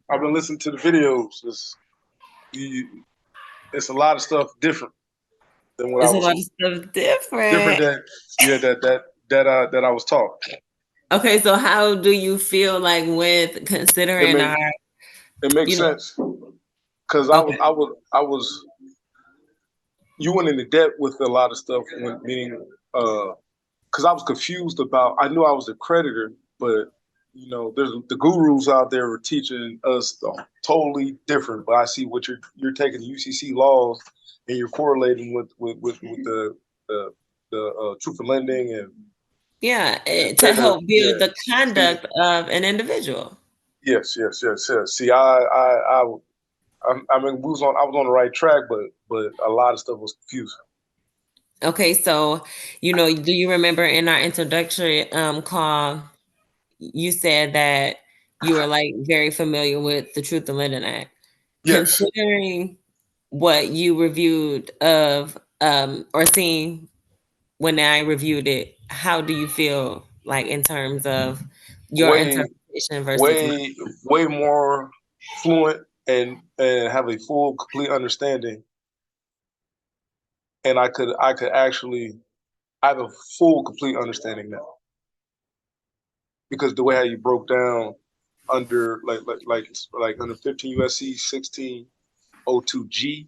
I've been listening to the videos. It's a lot of stuff different than what I It's a was lot of stuff different different. than that I was taught. Okay, so how do you feel like with It considering make our, it makes you know, sense because okay, I was you went into depth with a lot of stuff, meaning because I was confused about. I knew I was a creditor, but there's the gurus out there were teaching us totally different. But I see what you're taking the UCC laws and you're correlating with the truth in lending and yeah, to better. help Yeah. build the See, conduct of an individual. yes. See, I mean, I was on the right track, but a lot of stuff was confusing. Okay, so do you remember in our introductory call, you said that you were like very familiar with the Truth in Lending Act. Yes. Considering what you reviewed of or seen when I reviewed it, how do you feel like in terms of your Way, interpretation versus mine? way more fluent and have a full, complete understanding. And I could actually, I have a full, complete understanding now because the way how you broke down under like under 15 USC 1602G,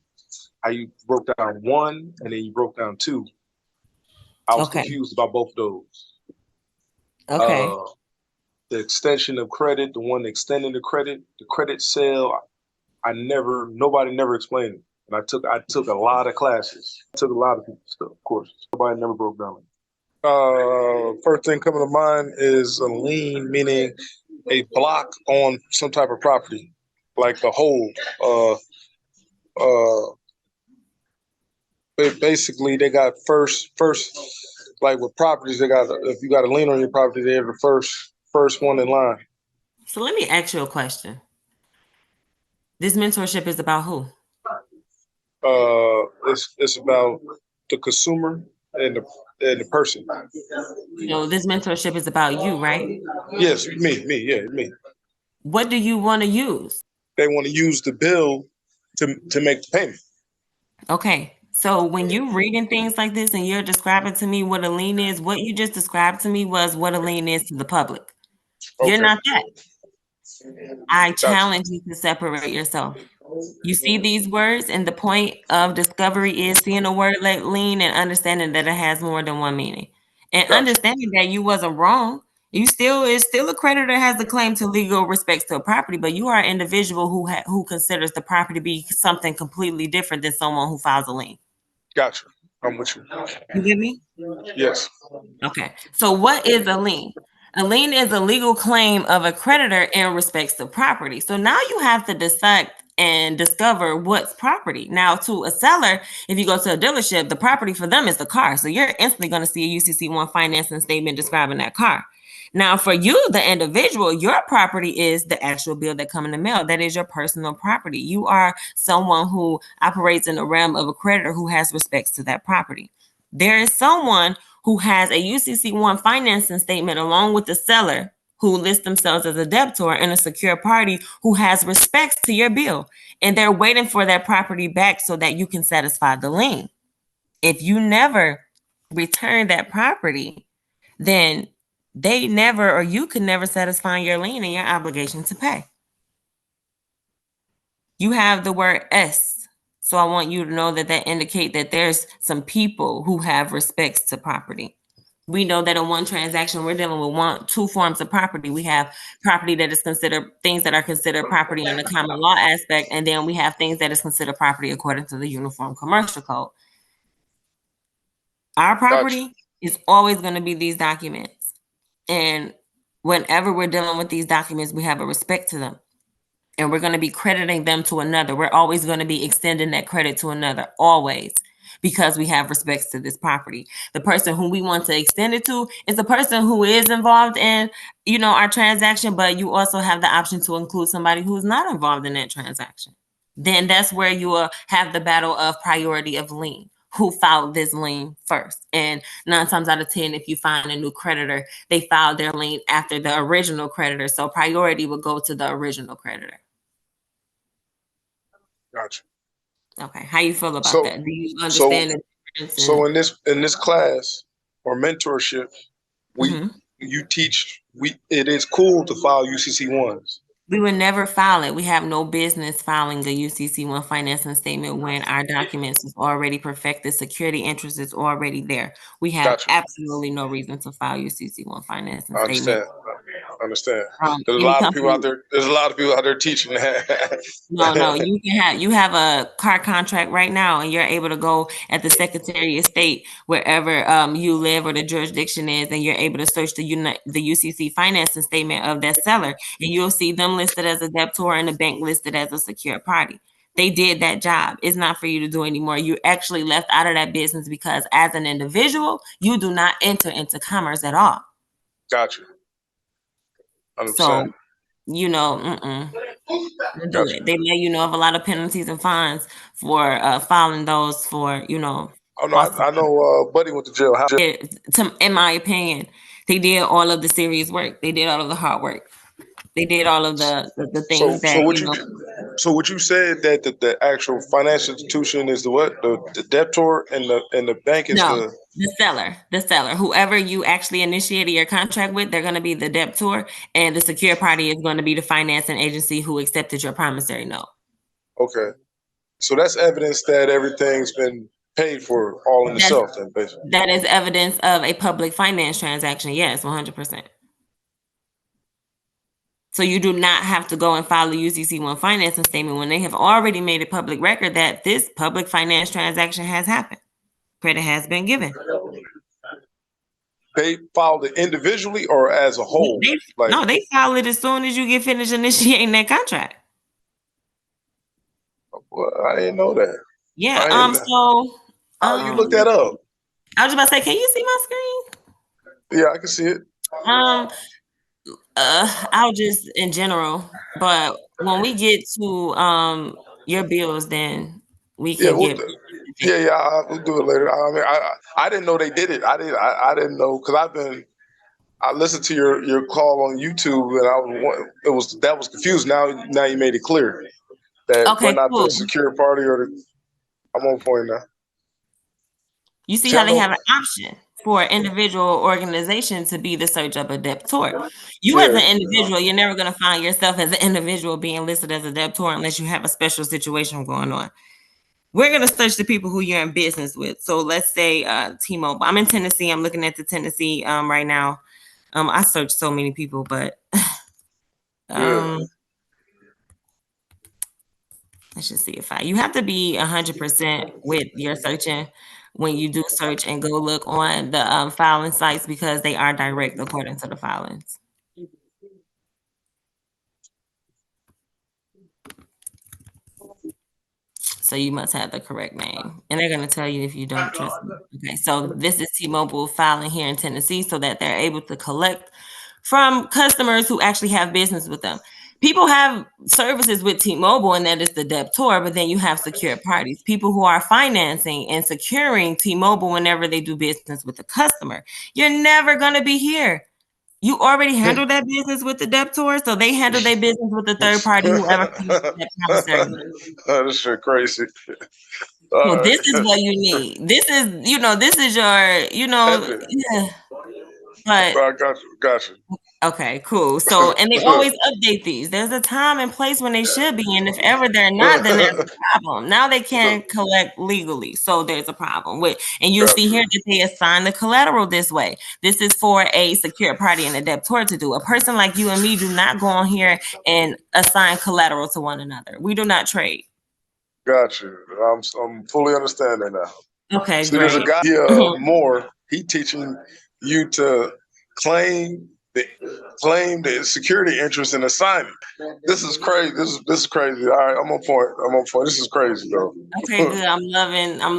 how you broke down one and then you broke down two. I was Okay. confused about both of those. Okay. Uh, the extension of credit, the one extending the credit sale. Nobody never explained it. And I took a lot of classes. I took a lot of people's stuff, of course. Nobody never broke down it. First thing coming to mind is a lien, meaning a block on some type of property, like the hold. Uh, Basically, they got first, like with properties, they got if you got a lien on your property, they're the first one in line. So let me ask you a question. This mentorship is about who? It's about the consumer and the person. So this mentorship is about you, right? Yes, me. What do you want to use? They want to use the bill to make the payment. Okay. So when you reading things like this and you're describing to me what a lien is, what you just described to me was what a lien is to the public. You're Okay, not that. I gotcha, challenge you to separate yourself. You see these words, and the point of discovery is seeing a word like lien and understanding that it has more than one meaning. And gotcha, understanding that you wasn't wrong. You still is still a creditor has the claim to legal respects to a property, but you are an individual who considers the property to be something completely different than someone who files a lien. gotcha. I'm with you. You get me? Yes, Okay. So what is a lien? A lien is a legal claim of a creditor in respects to property. So now you have to decide and discover what's property. Now, to a seller, if you go to a dealership, the property for them is the car. So you're instantly going to see a UCC1 financing statement describing that car. Now, for you, the individual, your property is the actual bill that come in the mail. That is your personal property. You are someone who operates in the realm of a creditor who has respects to that property. There is someone who has a UCC1 financing statement along with the seller who lists themselves as a debtor and a secure party who has respects to your bill. And they're waiting for that property back so that you can satisfy the lien. If you never return that property, then they never or you can never satisfy your lien and your obligation to pay. You have the word S. So I want you to know that that indicate that there's some people who have respects to property. We know that in one transaction, we're dealing with two forms of property. We have property that is considered things that are considered property in the common law aspect, and then we have things that is considered property according to the Uniform Commercial Code. Our gotcha, property is always going to be these documents. And whenever we're dealing with these documents, we have a respect to them. And we're going to be crediting them to another. We're always going to be extending that credit to another, always, because we have respects to this property. The person who we want to extend it to is the person who is involved in, our transaction, but you also have the option to include somebody who's not involved in that transaction. Then that's where you will have the battle of priority of lien. who filed this lien first. And 9 times out of 10, if you find a new creditor, they filed their lien after the original creditor. So priority would go to the original creditor. Gotcha. Okay. How you feel about So that? Do you so understand the difference? so in this class or mentorship, we Mhm. you teach it is cool to file UCC1s. We would never file it. We have no business filing a UCC1 financing statement when our documents is already perfected, security interest is already there. We have Gotcha. absolutely no reason to file UCC1 financing I statement. understand. I understand. There's a Any lot of people out company. there. There's a lot of people out there teaching that. No, you have a car contract right now, and you're able to go at the Secretary of State wherever you live or the jurisdiction is, and you're able to search the UCC financing statement of that seller, and you'll see them listed as a debtor and the bank listed as a secured party. They did that job. It's not for you to do anymore. You're actually left out of that business because as an individual, you do not enter into commerce at all. Gotcha. 100%. So, don't do Gotcha. it. They let you know of a lot of penalties and fines for filing those for, Oh no, false. I know. Buddy went to jail. How? In my opinion, they did all of the serious work. They did all of the hard work. They did all of the So things so that, what you so what you said that the actual financial institution is the what the debtor and the bank is no, the the seller, whoever you actually initiated your contract with, they're going to be the debtor, and the secure party is going to be the financing agency who accepted your promissory note. okay. So that's evidence that everything's been paid for all in That's itself, then basically. that is evidence of a public finance transaction. Yes, 100%. So you do not have to go and file a UCC1 financing statement when they have already made a public record that this public finance transaction has happened. Credit has been given. They filed it individually or as a whole. Like, No, they file it as soon as you get finished initiating that contract. well, I didn't know that. Yeah. I didn't. How you look that up? I was just about to say, can you see my screen? Yeah, I can see it. Um, I'll just in general, but when we get to your bills, then we Yeah, can get we'll do it later. I mean, I didn't know they did it. I didn't know because I listened to your call on YouTube and that was confused. Now you made it clear that we're Okay, not the cool. secure party or the. I'm on point now. You see See, I how they know. have an option for an individual organization to be the search of a debtor. You as Yeah, an individual, you're never going to find yourself as an individual being listed as a debtor unless you have a special situation going on. We're going to search the people who you're in business with. So let's say T-Mobile. I'm in Tennessee. I'm looking at the Tennessee right now. I searched so many people, but yeah. let's just see if you have to be 100% with your searching when you do search and go look on the filing sites because they are direct according to the filings. So you must have the correct name. And they're going to tell you if you don't trust me. Okay, so this is T-Mobile filing here in Tennessee so that they're able to collect from customers who actually have business with them. People have services with T-Mobile, and that is the debtor, but then you have secure parties, people who are financing and securing T-Mobile whenever they do business with the customer. You're never going to be here. You already handled that business with the debtor, so they handle their business with the third party, whoever finishes that promissory note. This shit crazy. So All this is right. what you need. This is your, Evidence. yeah. But I got you. okay, cool. So, and they always update these. There's a time and place when they should be, and if ever they're not, then there's a problem. Now they can't collect legally, so there's a problem with. And you'll Got see you. here that they assign the collateral this way. This is for a secure party and a debtor to do. A person like you and me do not go on here and assign collateral to one another. We do not trade. Got you. I'm fully understanding now. Okay, See, there's a great. guy here Mhm. more. He teaching you to claim the claim the security interest in assignment. This is crazy. This is crazy. All right, I'm on point. I'm on point. This is crazy though. Okay, good. I'm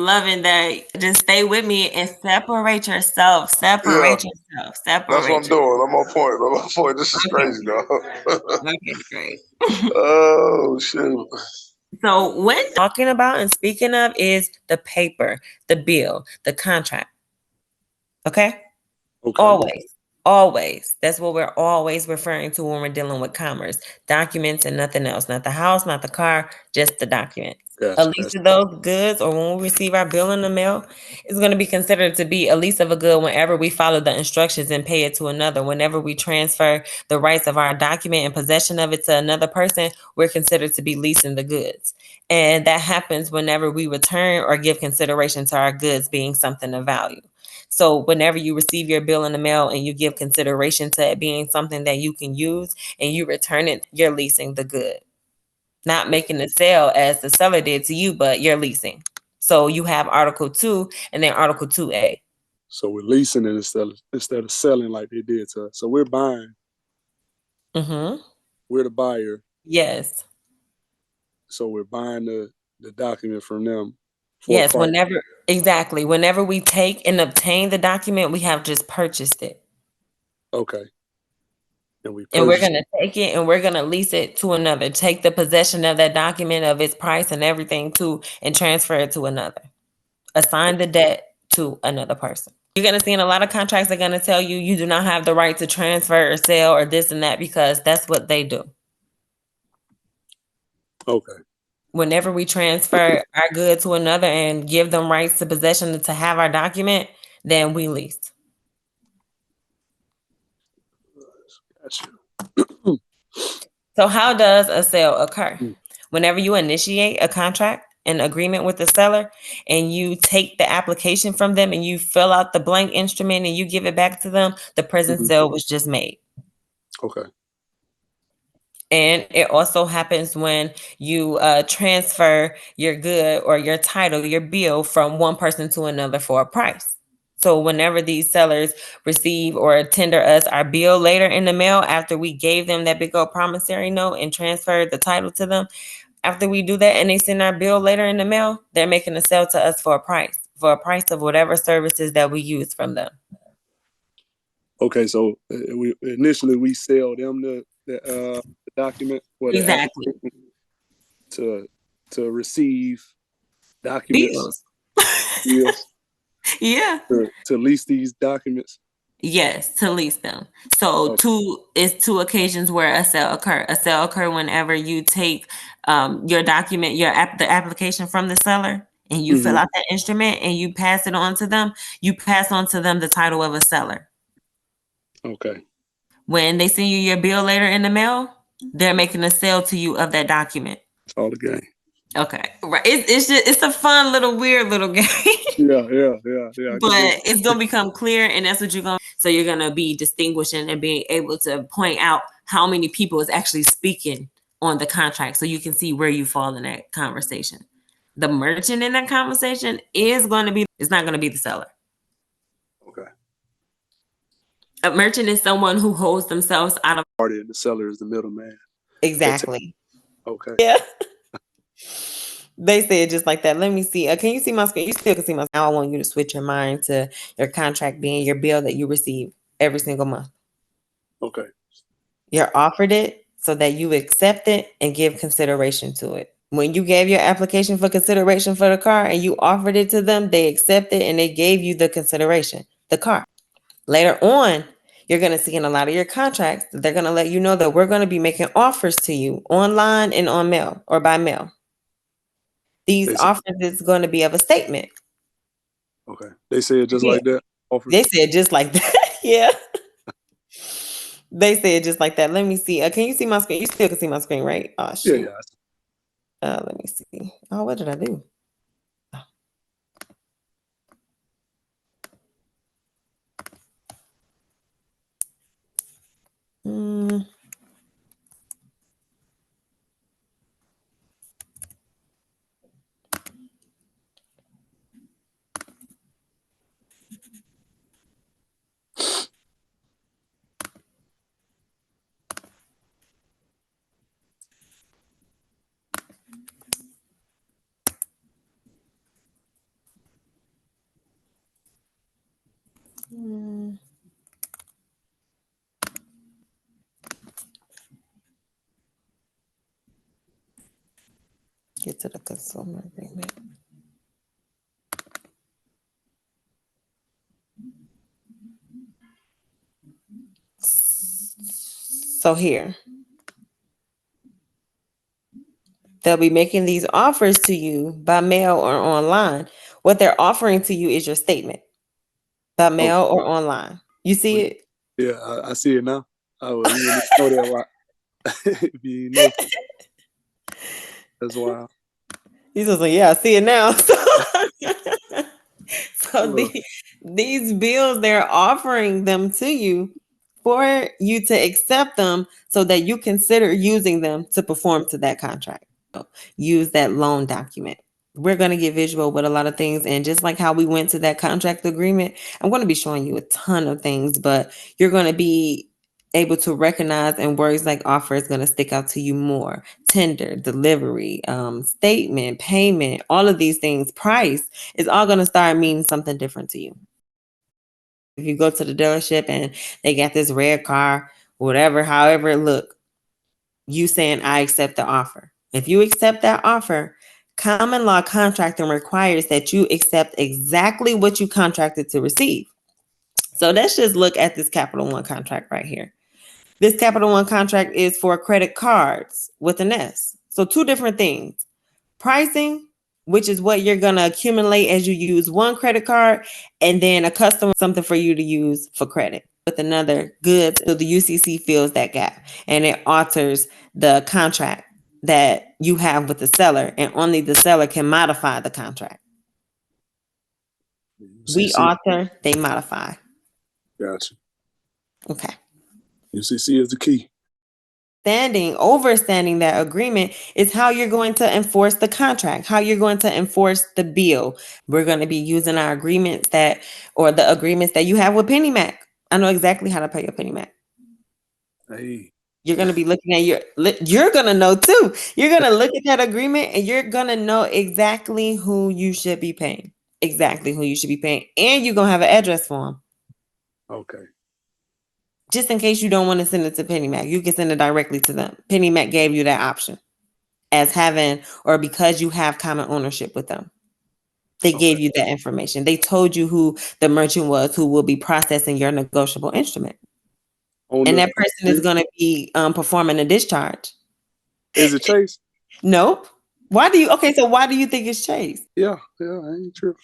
loving that. Just stay with me and separate yourself. Yeah, Separate yourself. that's what Separate I'm yourself. doing. I'm on point. I'm on point. This is Okay. crazy though. Okay, great. Oh shoot. So when talking about and speaking of is the paper, the bill, the contract. Okay? Okay. Always. Always. That's what we're always referring to when we're dealing with commerce. Documents and nothing else. Not the house, not the car, just the documents. A Gotcha. lease of those goods, or when we receive our bill in the mail, is going to be considered to be a lease of a good whenever we follow the instructions and pay it to another. Whenever we transfer the rights of our document and possession of it to another person, we're considered to be leasing the goods. And that happens whenever we return or give consideration to our goods being something of value. So whenever you receive your bill in the mail and you give consideration to it being something that you can use and you return it, you're leasing the good. Not making the sale as the seller did to you, but you're leasing. So you have Article 2 and then Article 2A. So we're leasing it instead of selling like they did to us. So we're buying. Mm-hmm. We're the buyer. Yes. So we're buying the document from them for a Yes. price. Whenever we take and obtain the document, we have just purchased it. Okay. And we And we're purchase. going to take it and we're going to lease it to another. Take the possession of that document, of its price and everything too, and transfer it to another. Assign the debt to another person. You're going to see in a lot of contracts, they're going to tell you do not have the right to transfer or sell or this and that, because that's what they do. Okay. Whenever we transfer our good to another and give them rights to possession to have our document, then we lease. Gotcha. So how does a sale occur? Whenever you initiate a contract, an agreement with the seller, and you take the application from them and you fill out the blank instrument and you give it back to them, the present sale was just made. Okay. And it also happens when you transfer your good or your title, your bill, from one person to another for a price. So whenever these sellers receive or tender us our bill later in the mail, after we gave them that big old promissory note and transferred the title to them, after we do that and they send our bill later in the mail, they're making a sale to us for a price of whatever services that we use from them. Okay. So we sell them the document or the Exactly. application to receive documents, Bills. bills, Yeah. to lease these documents. Yes, to lease them. So Okay. two occasions where a sale occur. A sale occur whenever you take your document, the application from the seller, and you fill Mm-hmm. out that instrument and you pass it on to them. You pass on to them the title of a seller. Okay. When they send you your bill later in the mail, they're making a sale to you of that document. It's all the game. Okay, right. It's a fun little weird little game. Yeah. I can dig But it's gonna become clear, and that's what you're gonna. So you're gonna be distinguishing and being able to point out how many people is actually speaking on the contract, so you can see where you fall in that conversation. The merchant in that conversation is going to be. It's not going to be the seller. Okay. A merchant is someone who holds themselves out of. Party and the seller is the middleman. Exactly. Okay. Yeah. They say it just like that. Let me see. Can you see my screen? You still can see my. Now I want you to switch your mind to your contract being your bill that you receive every single month. Okay. You're offered it so that you accept it and give consideration to it. When you gave your application for consideration for the car and you offered it to them, they accepted and they gave you the consideration, the car. Later on, you're going to see in a lot of your contracts that they're going to let you know that we're going to be making offers to you online and on mail or by mail. These They say, offers is going to be of a statement. okay. They say it just Yeah. like that. Offers. They said just like that. Yeah. They said just like that. Let me see. Can you see my screen? You still can see my screen, right? Oh, Yeah. shoot. Let me see. Oh, what did I do? Mm. get to the consumer agreement. So here, they'll be making these offers to you by mail or online. What they're offering to you is your statement by mail or online. You see it? Yeah, I see it now. Oh, you wouldn't know that why if you know. That's wild. He's just like, yeah, I see it now. So Look, these bills, they're offering them to you for you to accept them so that you consider using them to perform to that contract. Use that loan document. We're going to get visual with a lot of things. And just like how we went to that contract agreement, I'm going to be showing you a ton of things, but you're going to be able to recognize, and words like offer is going to stick out to you more. Tender, delivery, statement, payment, all of these things, price is all going to start meaning something different to you. If you go to the dealership and they got this red car, whatever, however it look, you saying, I accept the offer. If you accept that offer, common law contracting requires that you accept exactly what you contracted to receive. So let's just look at this Capital One contract right here. This Capital One contract is for credit cards with an S. So two different things. Pricing, which is what you're going to accumulate as you use one credit card, and then a customer, something for you to use for credit with another goods. So the UCC fills that gap and it alters the contract that you have with the seller, and only the seller can modify the contract. We alter, they modify. Gotcha. Okay. UCC is the key. Overstanding that agreement is how you're going to enforce the contract, how you're going to enforce the bill. We're going to be using our agreements the agreements that you have with PennyMac. I know exactly how to pay your PennyMac. Hey. You're going to be looking at you're going to know too. You're going to look at that agreement and you're going to know exactly who you should be paying. Exactly who you should be paying. And you're going to have an address for them. Okay. Just in case you don't want to send it to PennyMac, you can send it directly to them. PennyMac gave you that option as having, or because you have common ownership with them. They gave you that information. They told you who the merchant was who will be processing your negotiable instrument. And that person is going to be performing a discharge. Is it Chase? Nope. Why do you think it's Chase? Yeah, I ain't true.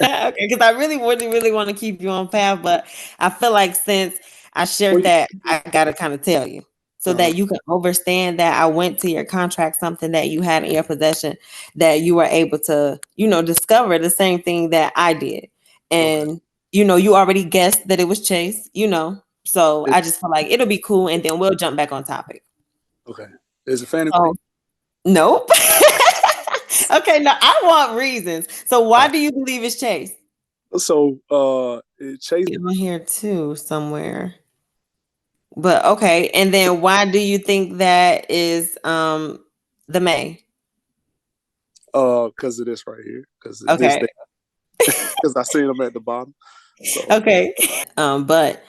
Okay, because I really want to keep you on path, but I feel like since I shared that, I gotta kind of tell you so that you can understand that I went to your contract, something that you had in your possession, that you were able to, discover the same thing that I did. And you already guessed that it was Chase, so I just feel like it'll be cool, and then we'll jump back on topic. Okay. Is it Fannie? Nope. Okay, now I want reasons. So why do you believe it's Chase? So Chase on here too somewhere. But okay, and then why do you think that is the May? Because of this right here. Because this because I seen them at the bottom. So okay. But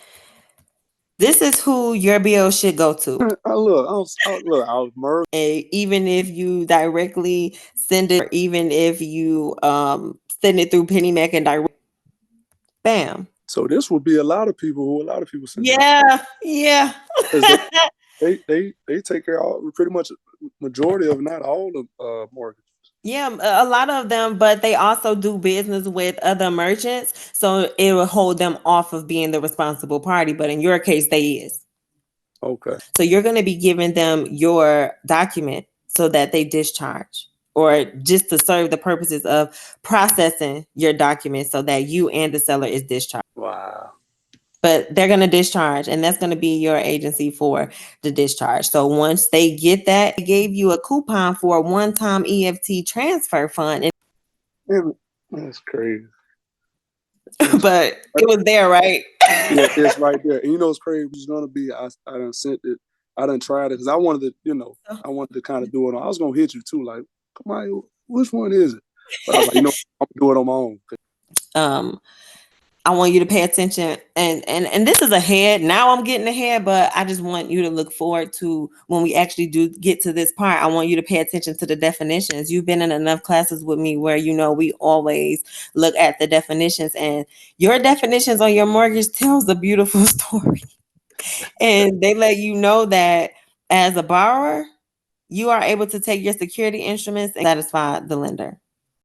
this is who your bill should go to. I was murdered. Even if you directly send it, or even if you send it through PennyMac and direct, bam. So this would be a lot of people send. Yeah. They take care of pretty much majority of, not all of mortgages. Yeah, a lot of them, but they also do business with other merchants, so it will hold them off of being the responsible party. But in your case, they is. Okay. So you're going to be giving them your document so that they discharge, or just to serve the purposes of processing your document so that you and the seller is discharged. Wow. But they're going to discharge, and that's going to be your agency for the discharge. So once they get that, they gave you a coupon for a one-time EFT transfer fund. That's crazy. But it was there, right? Yeah, it's right there. And it's crazy. It's going to be, I done sent it. I done tried it because I wanted to kind of do it. I was going to hit you too. Like, come on, which one is it? But I was like, I'm going to do it on my own. I want you to pay attention, and this is ahead. Now I'm getting ahead, but I just want you to look forward to when we actually do get to this part. I want you to pay attention to the definitions. You've been in enough classes with me where we always look at the definitions, and your definitions on your mortgage tells a beautiful story. And they let you know that as a borrower, you are able to take your security instruments and satisfy the lender.